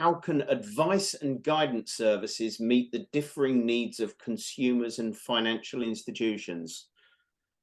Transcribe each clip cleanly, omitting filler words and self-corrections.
how can advice and guidance services meet the differing needs of consumers and financial institutions?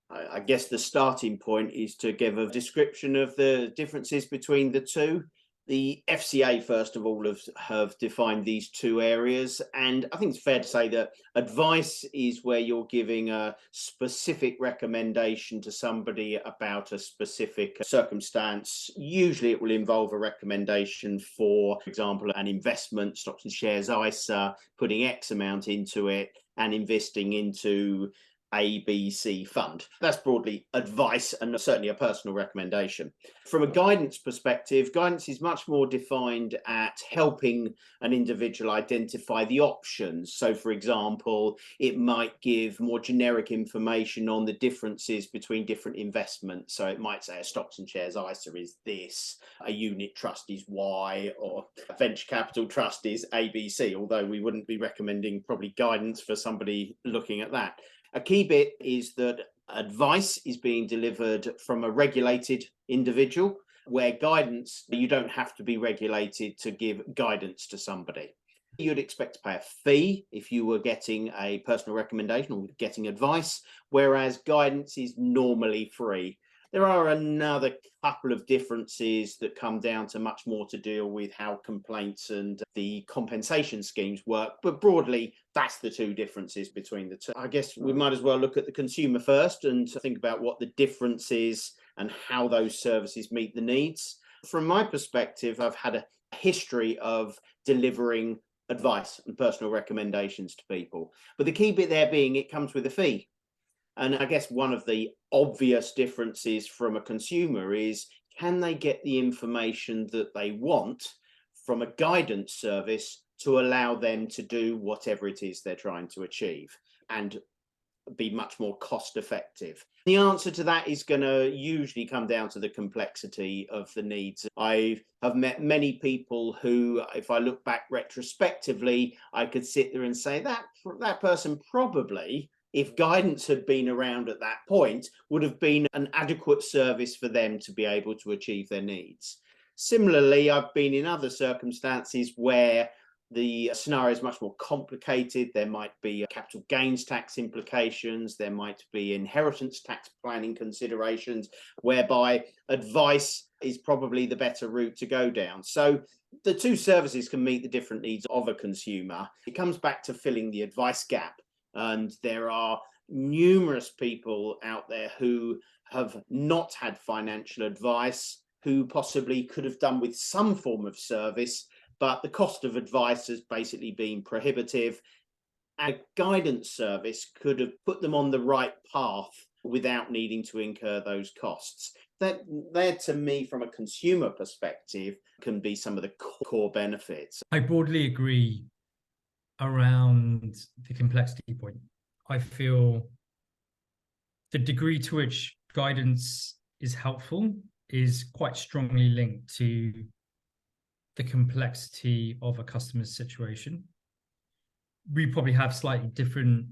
I guess the starting point is to give a description of the differences between the two. The FCA, first of all, have defined these two areas. And I think it's fair to say that advice is where you're giving a specific recommendation to somebody about a specific circumstance. Usually it will involve a recommendation for example, an investment, stocks and shares, ISA, putting X amount into it and investing into ABC fund. That's broadly advice and certainly a personal recommendation. From a guidance perspective, guidance is much more defined at helping an individual identify the options. So, for example, it might give more generic information on the differences between different investments. So it might say a stocks and shares ISA is this, a unit trust is Y, or a venture capital trust is ABC, although we wouldn't be recommending probably guidance for somebody looking at that. A key bit is that advice is being delivered from a regulated individual, where guidance, you don't have to be regulated to give guidance to somebody. You'd expect to pay a fee if you were getting a personal recommendation or getting advice, whereas guidance is normally free. There are another couple of differences that come down to much more to deal with how complaints and the compensation schemes work. But broadly, that's the two differences between the two. I guess we might as well look at the consumer first and think about what the difference is and how those services meet the needs. From my perspective, I've had a history of delivering advice and personal recommendations to people. But the key bit there being it comes with a fee. And I guess one of the obvious differences from a consumer is, can they get the information that they want from a guidance service to allow them to do whatever it is they're trying to achieve and be much more cost effective? The answer to that is going to usually come down to the complexity of the needs. I have met many people who, if I look back retrospectively, I could sit there and say that person probably, if guidance had been around at that point, would have been an adequate service for them to be able to achieve their needs. Similarly, I've been in other circumstances where the scenario is much more complicated. There might be capital gains tax implications. There might be inheritance tax planning considerations, whereby advice is probably the better route to go down. So the two services can meet the different needs of a consumer. It comes back to filling the advice gap. And there are numerous people out there who have not had financial advice, who possibly could have done with some form of service, but the cost of advice has basically been prohibitive. A guidance service could have put them on the right path without needing to incur those costs. That, to me, from a consumer perspective, can be some of the core benefits. I broadly agree around the complexity point. I feel the degree to which guidance is helpful is quite strongly linked to the complexity of a customer's situation. We probably have slightly different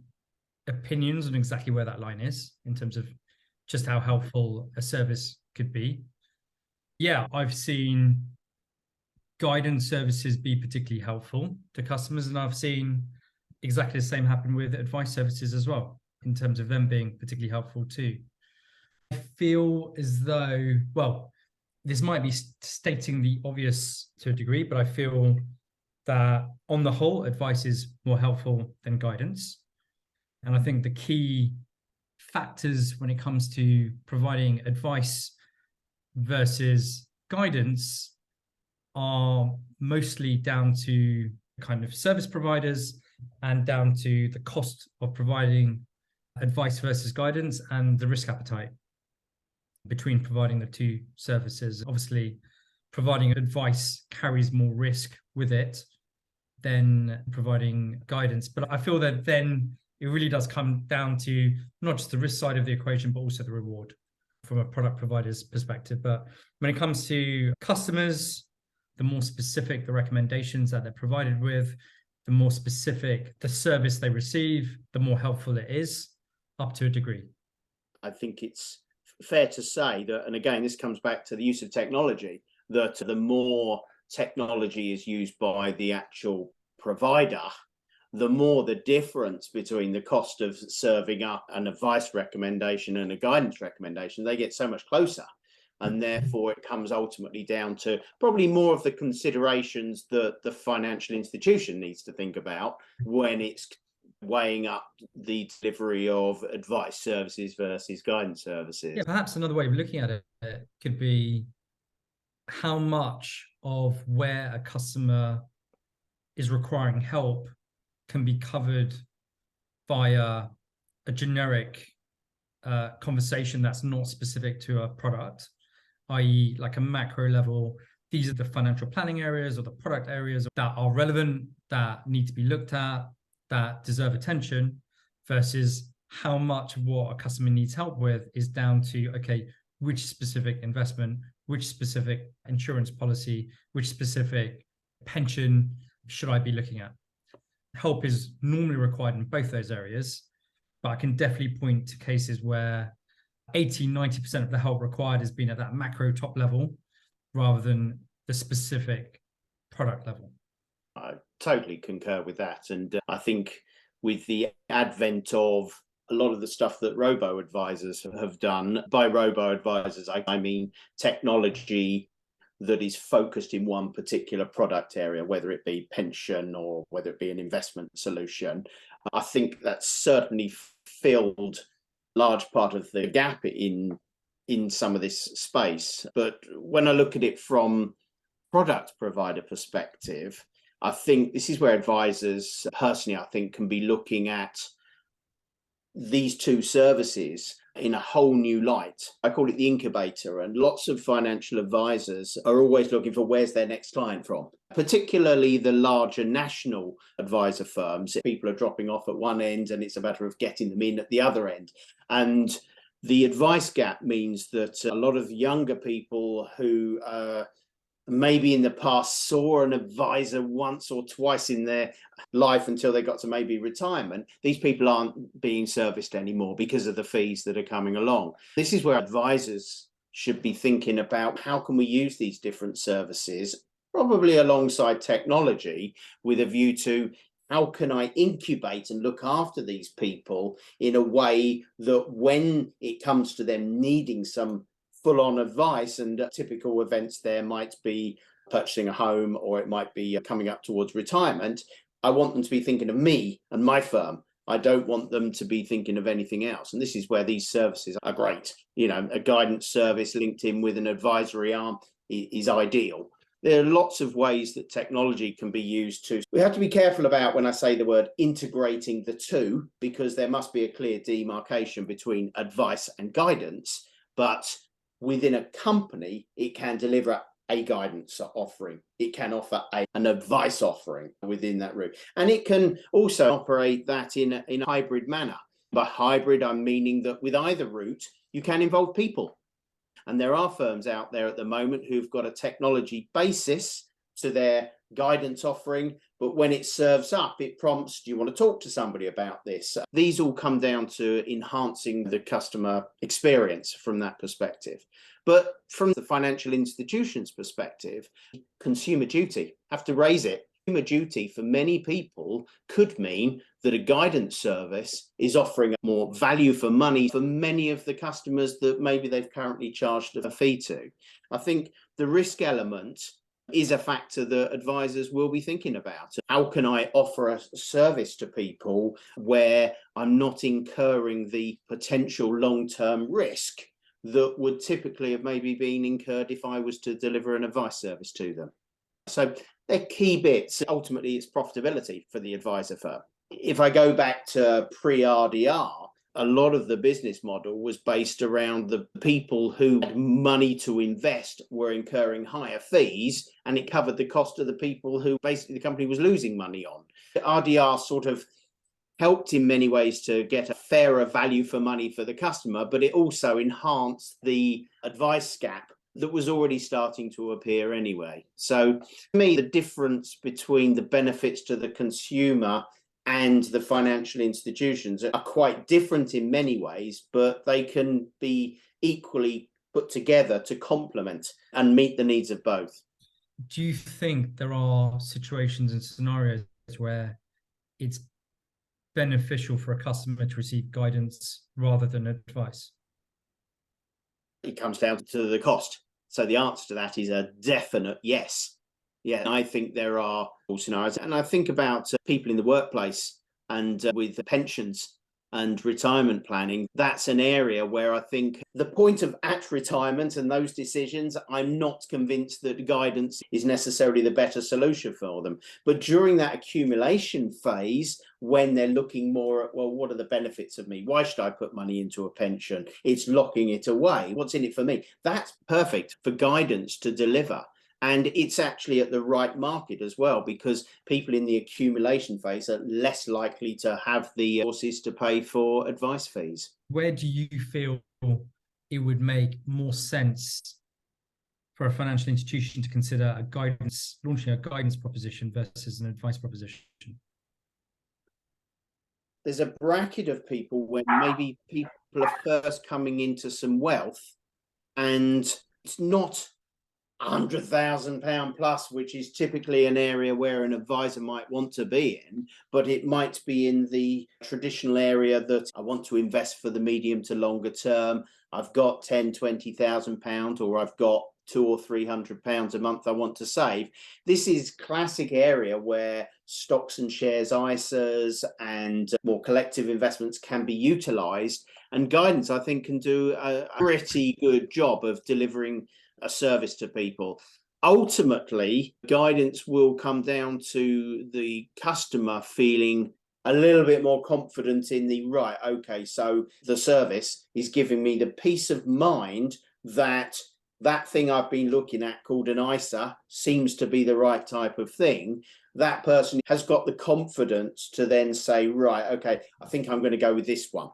opinions on exactly where that line is in terms of just how helpful a service could be. Yeah, I've seen guidance services be particularly helpful to customers, and I've seen exactly the same happen with advice services as well, in terms of them being particularly helpful too. I feel as though, well, this might be stating the obvious to a degree, but I feel that on the whole, advice is more helpful than guidance. And I think the key factors when it comes to providing advice versus guidance are mostly down to kind of service providers and down to the cost of providing advice versus guidance and the risk appetite between providing the two services. Obviously, providing advice carries more risk with it than providing guidance. But I feel that then it really does come down to not just the risk side of the equation, but also the reward from a product provider's perspective. But when it comes to customers, the more specific the recommendations that they're provided with, the more specific the service they receive, the more helpful it is, up to a degree. I think it's fair to say that, and again, this comes back to the use of technology, that the more technology is used by the actual provider, the more the difference between the cost of serving up an advice recommendation and a guidance recommendation, they get so much closer. And therefore, it comes ultimately down to probably more of the considerations that the financial institution needs to think about when it's weighing up the delivery of advice services versus guidance services. Yeah, perhaps another way of looking at it could be how much of where a customer is requiring help can be covered via a generic conversation that's not specific to a product, i.e. like a macro level. These are the financial planning areas or the product areas that are relevant, that need to be looked at, that deserve attention, versus how much of what a customer needs help with is down to, okay, which specific investment, which specific insurance policy, which specific pension should I be looking at? Help is normally required in both those areas, but I can definitely point to cases where 80-90% of the help required has been at that macro top level rather than the specific product level. I totally concur with that. And I think with the advent of a lot of the stuff that robo-advisors have done, by robo-advisors, I mean technology that is focused in one particular product area, whether it be pension or whether it be an investment solution. I think that's certainly filled a large part of the gap in some of this space. But when I look at it from product provider perspective, I think this is where advisors, personally, I think, can be looking at these two services in a whole new light. I call it the incubator, and lots of financial advisors are always looking for where's their next client from, particularly the larger national advisor firms. People are dropping off at one end and it's a matter of getting them in at the other end. And the advice gap means that a lot of younger people who maybe in the past saw an advisor once or twice in their life until they got to maybe retirement, these people aren't being serviced anymore because of the fees that are coming along. This is where advisors should be thinking about how can we use these different services, probably alongside technology, with a view to how can I incubate and look after these people in a way that when it comes to them needing some full-on advice, and typical events there might be purchasing a home, or it might be coming up towards retirement, I want them to be thinking of me and my firm. I don't want them to be thinking of anything else. And this is where these services are great. You know, a guidance service linked in with an advisory arm is ideal. There are lots of ways that technology can be used to. We have to be careful about when I say the word integrating the two, because there must be a clear demarcation between advice and guidance. But within a company, it can deliver a guidance offering. It can offer an advice offering within that route. And it can also operate that in a hybrid manner. By hybrid, I'm meaning that with either route, you can involve people. And there are firms out there at the moment who've got a technology basis to their guidance offering, but when it serves up, it prompts, do you want to talk to somebody about this? These all come down to enhancing the customer experience from that perspective. But from the financial institution's perspective, consumer duty, have to raise it. Consumer duty for many people could mean that a guidance service is offering more value for money for many of the customers that maybe they've currently charged a fee to. I think the risk element is a factor that advisors will be thinking about. How can I offer a service to people where I'm not incurring the potential long-term risk that would typically have maybe been incurred if I was to deliver an advice service to them? So they're key bits. Ultimately, it's profitability for the advisor firm. If I go back to pre-RDR, a lot of the business model was based around the people who had money to invest were incurring higher fees, and it covered the cost of the people who basically the company was losing money on. RDR sort of helped in many ways to get a fairer value for money for the customer, but it also enhanced the advice gap that was already starting to appear anyway. So for me, the difference between the benefits to the consumer and the financial institutions are quite different in many ways, but they can be equally put together to complement and meet the needs of both. do you think there are situations and scenarios where it's beneficial for a customer to receive guidance rather than advice? It comes down to the cost. So the answer to that is a definite yes. Yeah, I think there are all scenarios. And I think about people in the workplace and with pensions and retirement planning. That's an area where I think the point of at retirement and those decisions, I'm not convinced that guidance is necessarily the better solution for them. But during that accumulation phase, when they're looking more at, well, what are the benefits of me? Why should I put money into a pension? It's locking it away. What's in it for me? That's perfect for guidance to deliver. And it's actually at the right market as well, because people in the accumulation phase are less likely to have the resources to pay for advice fees. Where do you feel it would make more sense for a financial institution to consider launching a guidance proposition versus an advice proposition? There's a bracket of people when maybe people are first coming into some wealth, and it's not £100,000 plus, which is typically an area where an advisor might want to be in, but it might be in the traditional area that I want to invest for the medium to longer term. I've got £10,000, £20,000, or I've got £200 or £300 a month I want to save. This is classic area where stocks and shares, ISAs, and more collective investments can be utilized. And guidance, I think, can do a pretty good job of delivering a service to people. Ultimately, guidance will come down to the customer feeling a little bit more confident in the right, okay, so the service is giving me the peace of mind that that thing I've been looking at called an ISA seems to be the right type of thing. That person has got the confidence to then say, right, okay, I think I'm going to go with this one.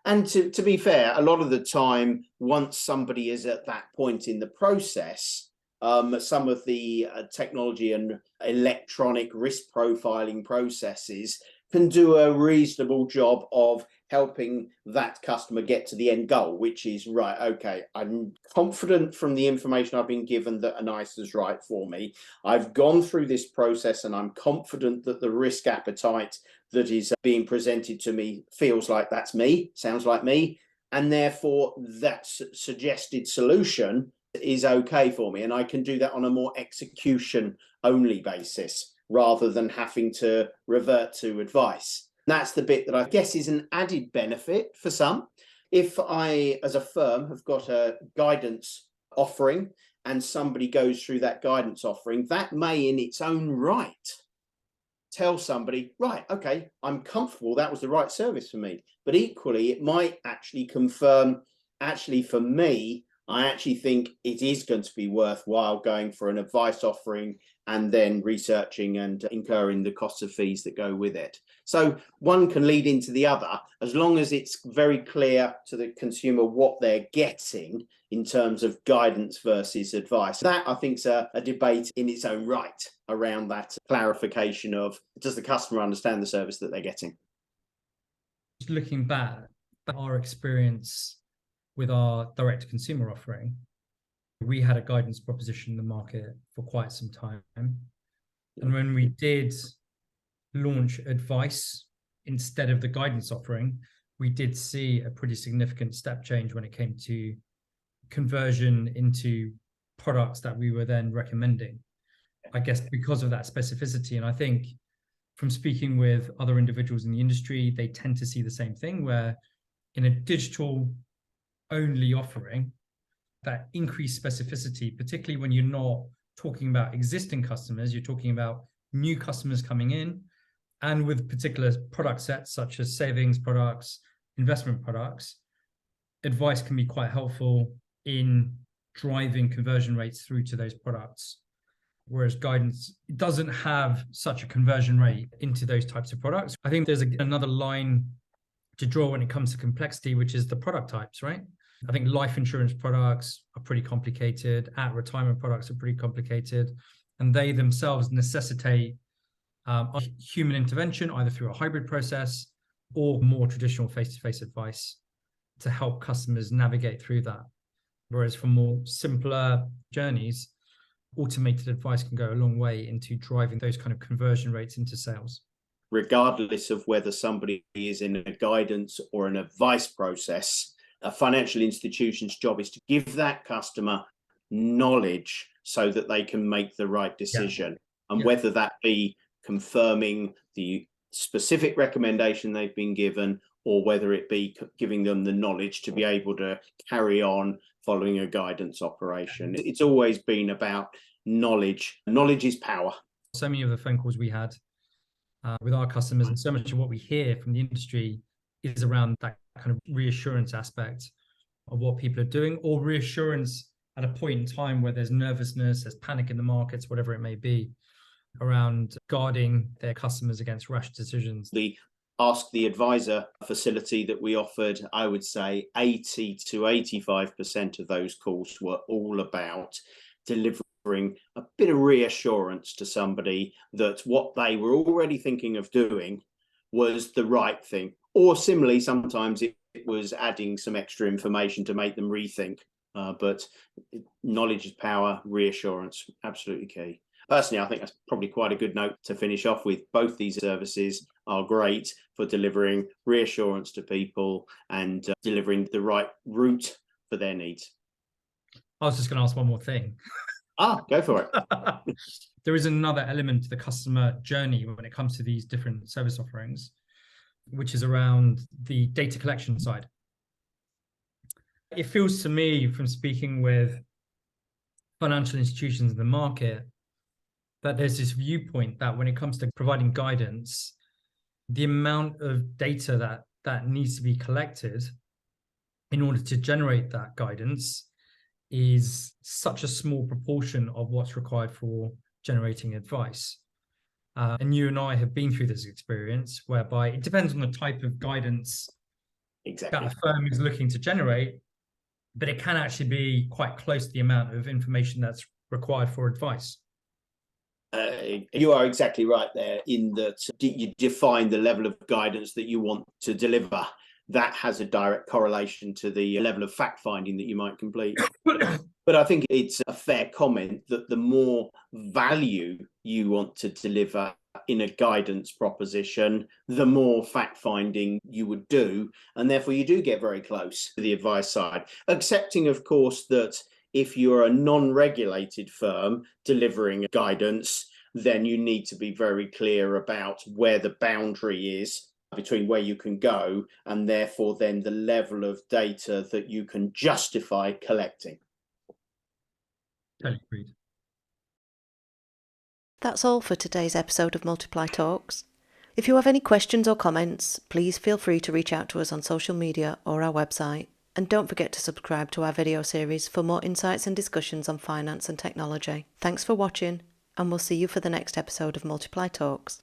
And to be fair, a lot of the time, once somebody is at that point in the process, some of the technology and electronic risk profiling processes can do a reasonable job of helping that customer get to the end goal, which is, right, okay, I'm confident from the information I've been given that an ISA is right for me. I've gone through this process and I'm confident that the risk appetite that is being presented to me feels like that's me, sounds like me, and therefore that suggested solution is okay for me, and I can do that on a more execution only basis rather than having to revert to advice. That's the bit that I guess is an added benefit for some. If I, as a firm, have got a guidance offering and somebody goes through that guidance offering, that may in its own right tell somebody, right, okay, I'm comfortable, that was the right service for me. But equally, it might actually confirm, actually for me, I actually think it is going to be worthwhile going for an advice offering and then researching and incurring the costs of fees that go with it. So one can lead into the other, as long as it's very clear to the consumer what they're getting in terms of guidance versus advice. That, I think, is a debate in its own right around that clarification of, does the customer understand the service that they're getting? Looking back at our experience with our direct consumer offering, we had a guidance proposition in the market for quite some time. And when we did launch advice instead of the guidance offering, we did see a pretty significant step change when it came to conversion into products that we were then recommending, I guess, because of that specificity. And I think from speaking with other individuals in the industry, they tend to see the same thing, where in a digital only offering, that increased specificity, particularly when you're not talking about existing customers, you're talking about new customers coming in, and with particular product sets such as savings products, investment products, advice can be quite helpful in driving conversion rates through to those products. Whereas guidance doesn't have such a conversion rate into those types of products. I think there's another line to draw when it comes to complexity, which is the product types, right? I think life insurance products are pretty complicated. Retirement products are pretty complicated, and they themselves necessitate human intervention, either through a hybrid process or more traditional face-to-face advice to help customers navigate through that. Whereas for more simpler journeys, automated advice can go a long way into driving those kind of conversion rates into sales. Regardless of whether somebody is in a guidance or an advice process, a financial institution's job is to give that customer knowledge so that they can make the right decision. And whether that be confirming the specific recommendation they've been given, or whether it be giving them the knowledge to be able to carry on following a guidance operation. It's always been about knowledge. Knowledge is power. So many of the phone calls we had with our customers, and so much of what we hear from the industry is around that kind of reassurance aspect of what people are doing, or reassurance at a point in time where there's nervousness, there's panic in the markets, whatever it may be, around guarding their customers against rash decisions. The Ask the Advisor facility that we offered, I would say 80 to 85% of those calls were all about delivering a bit of reassurance to somebody that what they were already thinking of doing was the right thing. Or similarly, sometimes it was adding some extra information to make them rethink. But knowledge is power, reassurance, absolutely key. Personally, I think that's probably quite a good note to finish off with. Both these services are great for delivering reassurance to people and delivering the right route for their needs. I was just going to ask one more thing. Go for it. There is another element to the customer journey when it comes to these different service offerings, which is around the data collection side. It feels to me, from speaking with financial institutions in the market, that there's this viewpoint that when it comes to providing guidance, the amount of data that needs to be collected in order to generate that guidance is such a small proportion of what's required for generating advice. And you and I have been through this experience whereby it depends on the type of guidance that a firm is looking to generate, but it can actually be quite close to the amount of information that's required for advice. You are exactly right there in that you define the level of guidance that you want to deliver. That has a direct correlation to the level of fact-finding that you might complete. But I think it's a fair comment that the more value you want to deliver in a guidance proposition, the more fact-finding you would do. And therefore, you do get very close to the advice side. Accepting, of course, that if you're a non-regulated firm delivering guidance, then you need to be very clear about where the boundary is between where you can go, and therefore then the level of data that you can justify collecting. Totally agreed. That's all for today's episode of Multiply Talks. If you have any questions or comments, please feel free to reach out to us on social media or our website. And don't forget to subscribe to our video series for more insights and discussions on finance and technology. Thanks for watching, and we'll see you for the next episode of Multiply Talks.